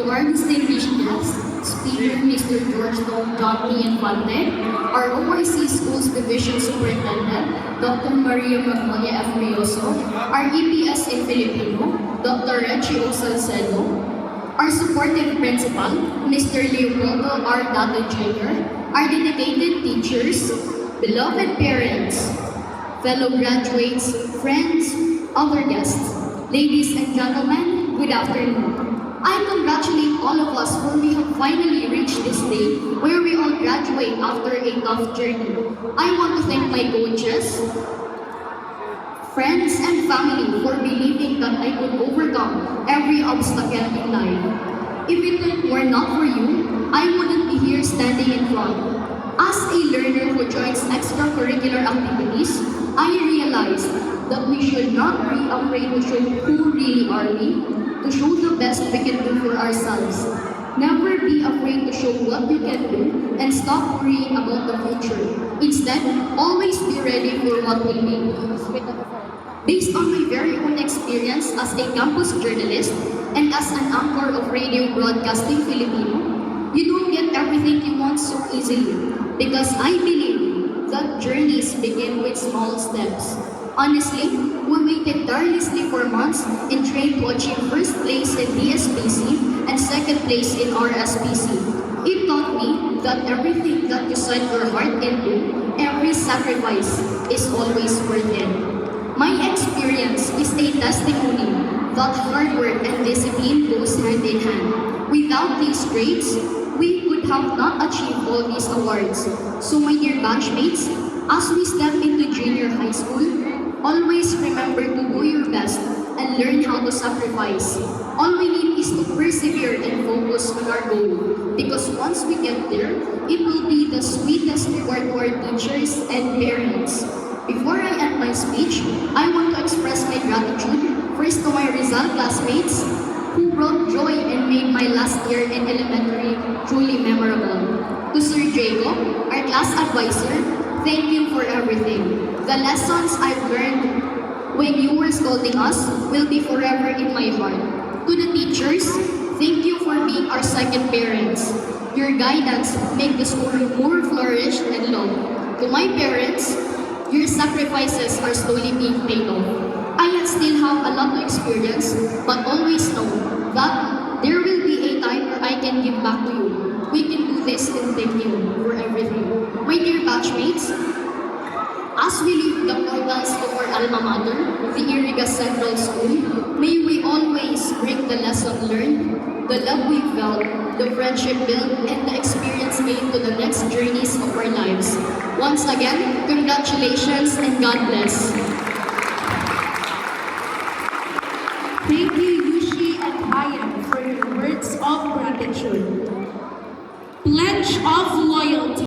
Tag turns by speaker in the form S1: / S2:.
S1: to our distinguished guests, Speaker Mr. George John P. Infante, our OIC Schools Division Superintendent, Dr. Maria Magnolia F. Mayoso, our EPS in Filipino, Dr. Reggie O. Salcedo, our supportive principal, Mr. Leopoldo R. Dato Jr., our dedicated teachers, beloved parents, fellow graduates, friends, other guests, ladies and gentlemen, good afternoon. I congratulate all of us for we have finally reached this day where we all graduate after a tough journey. I want to thank my coaches, friends, and family for believing that I could overcome every obstacle in life. If it were not for you, I wouldn't be here standing in front. As a learner who joins extracurricular activities, I realized that we should not be afraid to show who really are we, to show the best we can do for ourselves. Never be afraid to show what you can do and stop worrying about the future. Instead, always be ready for what will be. Based on my very own experience as a campus journalist and as an anchor of Radio Broadcasting Filipino, you don't get everything you want so easily because I believe that journeys begin with small steps. Honestly, we waited tirelessly for months and trained to achieve first place in DSPC and second place in RSPC. It taught me that everything that you set your heart into, every sacrifice is always worth it. My experience is a testimony that hard work and discipline goes hand in hand. Without these grades, we would have not achieved all these awards. So my dear batchmates, as we step into junior high school, always remember to do your best and learn how to sacrifice. All we need is to persevere and focus on our goal. Because once we get there, it will be the sweetest reward to our teachers and parents. Before I end my speech, I want to express my gratitude first to my Rizal classmates who brought joy and made my last year in elementary truly memorable. To Sir Jacob, our class advisor, thank you for everything. The lessons I've learned when you were scolding us will be forever in my heart. To the teachers, thank you for being our second parents. Your guidance made the school more flourished and loved. To my parents, your sacrifices are slowly being paid off. I still have a lot to experience, but always know that there will be a time where I can give back to you. We can do this and thank you for everything. My dear batchmates, as we leave the portals of our alma mater, the Iriga Central School, may we always bring the lesson learned, the love we felt, the friendship built, and the experience gained to the next journeys of our lives. Once again, congratulations and God bless.
S2: Thank you, Yushi and Hayan, for your words of gratitude.